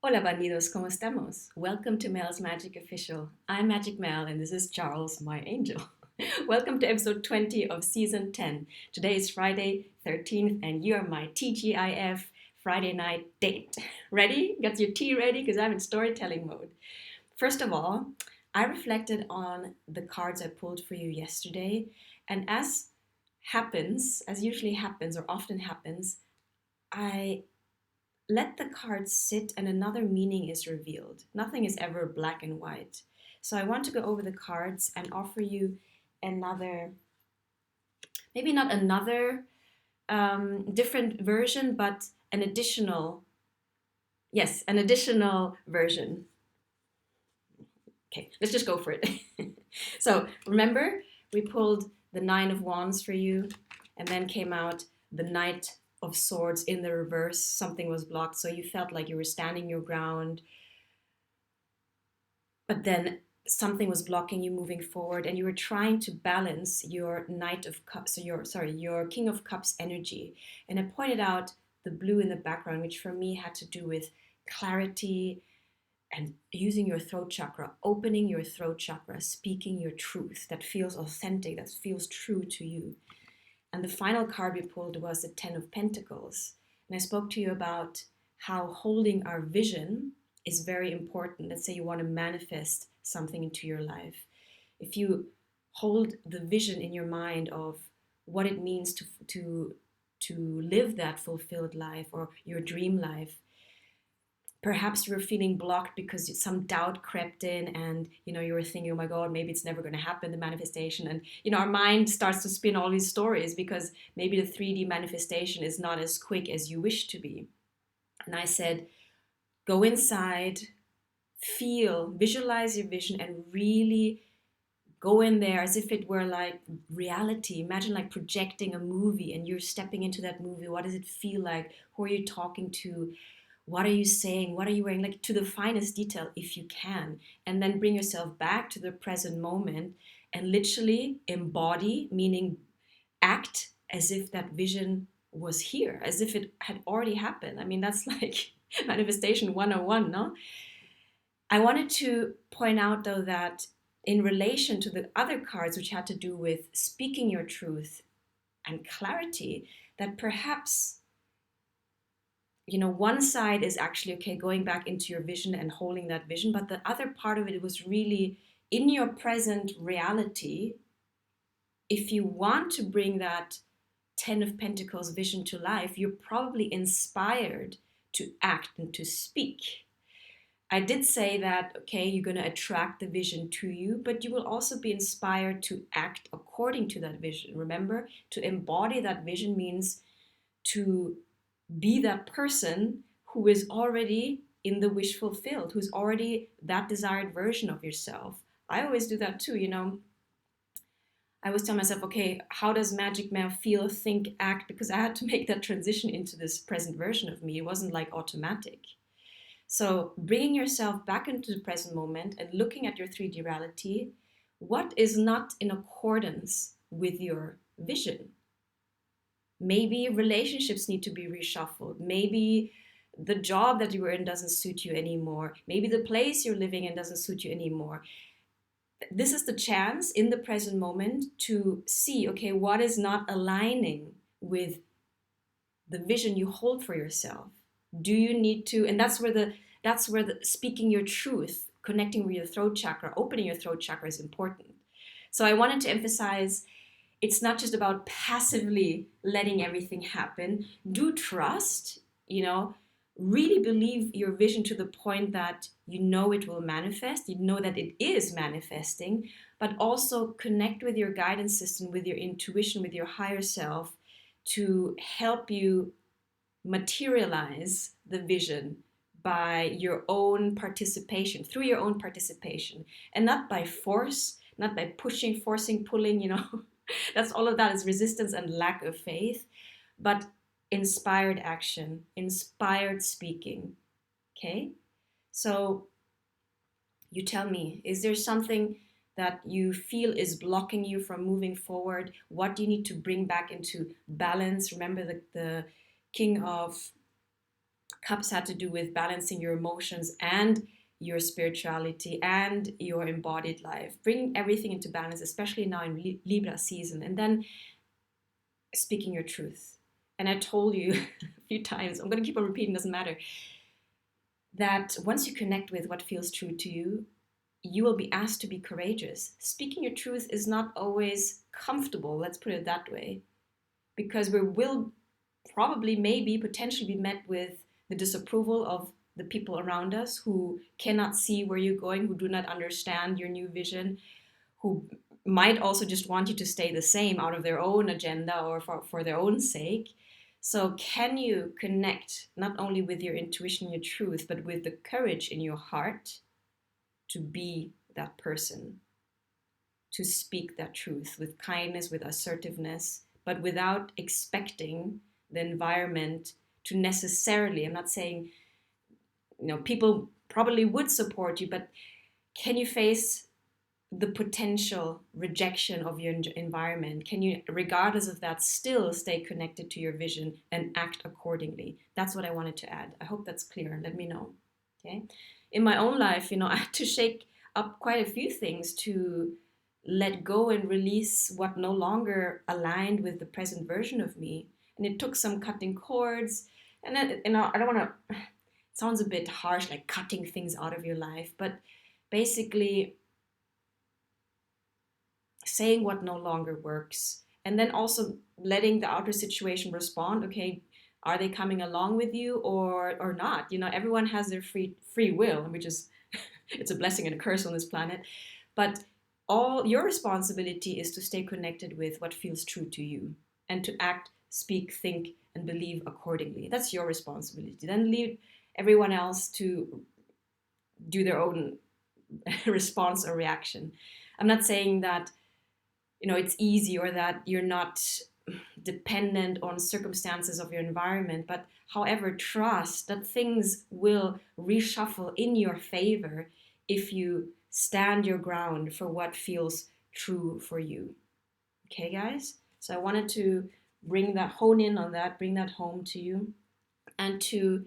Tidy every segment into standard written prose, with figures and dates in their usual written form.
Hola bandidos, ¿cómo estamos? Welcome to Mel's Magic Official. I'm Magic Mel and this is Charles, my angel. Welcome to episode 20 of season 10. Today is Friday 13th and you are my TGIF Friday night date. Ready? Got your tea ready? Because I'm in storytelling mode. First of all, I reflected on the cards I pulled for you yesterday, and as usually happens or often happens, I let the cards sit and another meaning is revealed. Nothing is ever black and white. So I want to go over the cards and offer you another, maybe not another different version, but an additional version. Okay, let's just go for it. So remember, we pulled the Nine of Wands for you, and then came out the Knight of Swords in the reverse. Something was blocked, so you felt like you were standing your ground, but then something was blocking you moving forward, and you were trying to balance your Knight of Cups, your King of Cups energy. And I pointed out the blue in the background, which for me had to do with clarity and using your throat chakra, opening your throat chakra, speaking your truth that feels authentic, that feels true to you. And the final card we pulled was the Ten of Pentacles. And I spoke to you about how holding our vision is very important. Let's say you want to manifest something into your life. If you hold the vision in your mind of what it means to live that fulfilled life or your dream life, perhaps you were feeling blocked because some doubt crept in, and you were thinking, oh my god, maybe it's never going to happen, the manifestation. And our mind starts to spin all these stories because maybe the 3D manifestation is not as quick as you wish to be. And I said, go inside, feel, visualize your vision, and really go in there as if it were like reality. Imagine like projecting a movie and you're stepping into that movie. What does it feel like? Who are you talking to? What are you saying? What are you wearing? Like, to the finest detail if you can. And then bring yourself back to the present moment and literally embody, meaning act as if that vision was here, as if it had already happened. I mean, that's like manifestation 101, no? I wanted to point out though that in relation to the other cards, which had to do with speaking your truth and clarity, that perhaps one side is actually, okay, going back into your vision and holding that vision, but the other part of it was really in your present reality. If you want to bring that Ten of Pentacles vision to life, you're probably inspired to act and to speak. I did say that, okay, you're going to attract the vision to you, but you will also be inspired to act according to that vision. Remember, to embody that vision means to be that person who is already in the wish fulfilled, who's already that desired version of yourself. I always do that too, I always tell myself, okay, how does Magic Mel feel, think, act? Because I had to make that transition into this present version of me. It wasn't like automatic. So bringing yourself back into the present moment and looking at your 3D reality, what is not in accordance with your vision? Maybe relationships need to be reshuffled. Maybe the job that you were in doesn't suit you anymore. Maybe the place you're living in doesn't suit you anymore. This is the chance in the present moment to see, okay, what is not aligning with the vision you hold for yourself. Do you need to, and that's where the speaking your truth, connecting with your throat chakra, opening your throat chakra is important. So I wanted to emphasize, it's not just about passively letting everything happen. Do trust, really believe your vision to the point that it will manifest, that it is manifesting, but also connect with your guidance system, with your intuition, with your higher self to help you materialize the vision by your own participation, through your own participation, and not by force, not by pushing, forcing, pulling, That's all of that is resistance and lack of faith, but inspired action, inspired speaking. Okay? So you tell me, is there something that you feel is blocking you from moving forward? What do you need to bring back into balance? Remember the King of Cups had to do with balancing your emotions and your spirituality and your embodied life, bringing everything into balance, especially now in Libra season, and then speaking your truth. And I told you a few times, I'm going to keep on repeating, doesn't matter, that once you connect with what feels true to you, you will be asked to be courageous. Speaking your truth is not always comfortable, let's put it that way, because we will probably, maybe, potentially be met with the disapproval of the people around us who cannot see where you're going, who do not understand your new vision, who might also just want you to stay the same out of their own agenda or for their own sake. So can you connect not only with your intuition, your truth, but with the courage in your heart to be that person, to speak that truth with kindness, with assertiveness, but without expecting the environment to necessarily, I'm not saying, people probably would support you, but can you face the potential rejection of your environment? Can you, regardless of that, still stay connected to your vision and act accordingly? That's what I wanted to add. I hope that's clear. Let me know. Okay. In my own life, I had to shake up quite a few things to let go and release what no longer aligned with the present version of me. And it took some cutting cords. And then, I don't want to, it sounds a bit harsh, like cutting things out of your life, but basically saying what no longer works, and then also letting the outer situation respond. Okay, are they coming along with you or not? Everyone has their free will, which is it's a blessing and a curse on this planet. But all your responsibility is to stay connected with what feels true to you and to act, speak, think, and believe accordingly. That's your responsibility. Then leave everyone else to do their own response or reaction. I'm not saying that it's easy or that you're not dependent on circumstances of your environment, but however, trust that things will reshuffle in your favor if you stand your ground for what feels true for you. Okay, guys? So I wanted to hone in on that, bring that home to you, and to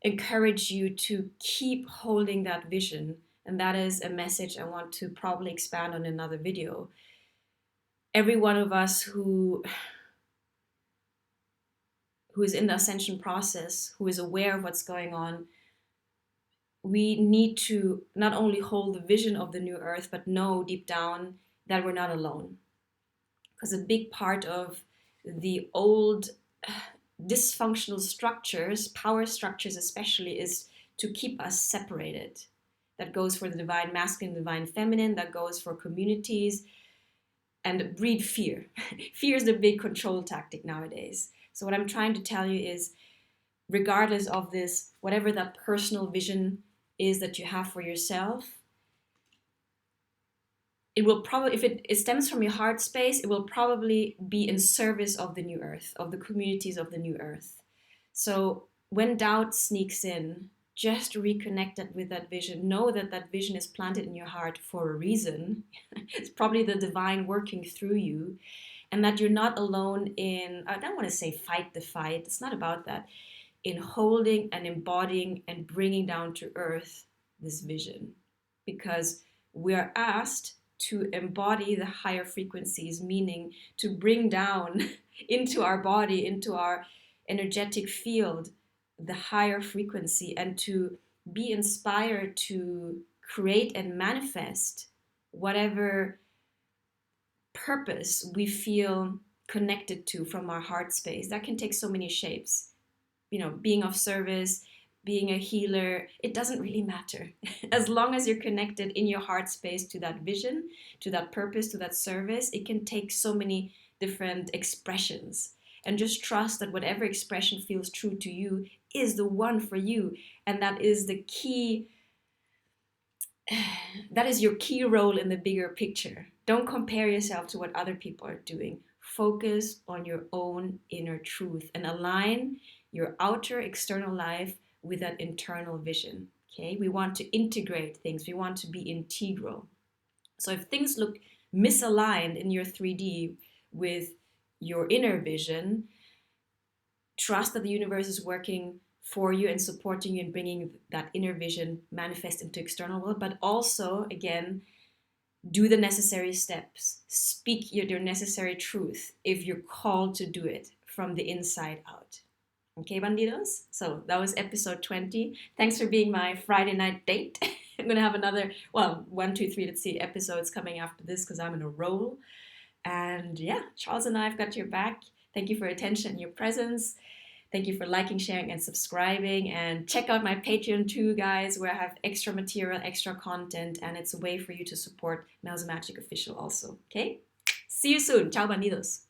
encourage you to keep holding that vision. And that is a message I want to probably expand on in another video. Every one of us who is in the ascension process, who is aware of what's going on, we need to not only hold the vision of the new earth, but know deep down that we're not alone. Because a big part of the old dysfunctional structures, power structures especially, is to keep us separated. That goes for the divine masculine, divine feminine, that goes for communities, and breed fear. Fear is the big control tactic nowadays. So what I'm trying to tell you is, regardless of this, whatever that personal vision is that you have for yourself, it will probably, if it stems from your heart space, it will probably be in service of the new earth, of the communities of the new earth. So when doubt sneaks in, just reconnect it with that vision. Know that that vision is planted in your heart for a reason. It's probably the divine working through you, and that you're not alone in, I don't want to say fight the fight, it's not about that, in holding and embodying and bringing down to earth this vision. Because we are asked to embody the higher frequencies, meaning to bring down into our body, into our energetic field, the higher frequency, and to be inspired to create and manifest whatever purpose we feel connected to from our heart space. That can take so many shapes. Being of service, being a healer, it doesn't really matter. As long as you're connected in your heart space to that vision, to that purpose, to that service, it can take so many different expressions. And just trust that whatever expression feels true to you is the one for you. And that is the key. That is your key role in the bigger picture. Don't compare yourself to what other people are doing. Focus on your own inner truth and align your outer external life with that internal vision. Okay, we want to integrate things. We want to be integral. So if things look misaligned in your 3D with your inner vision, trust that the universe is working for you and supporting you and bringing that inner vision manifest into external world, but also, again, do the necessary steps, speak your necessary truth if you're called to do it from the inside out. Okay, bandidos? So that was episode 20. Thanks for being my Friday night date. I'm going to have another, well, 1, 2, 3, let's see, episodes coming after this because I'm in a roll. And yeah, Charles and I have got your back. Thank you for your attention and your presence. Thank you for liking, sharing, and subscribing. And check out my Patreon too, guys, where I have extra material, extra content, and it's a way for you to support Mel's Magic Official also. Okay? See you soon. Ciao, bandidos.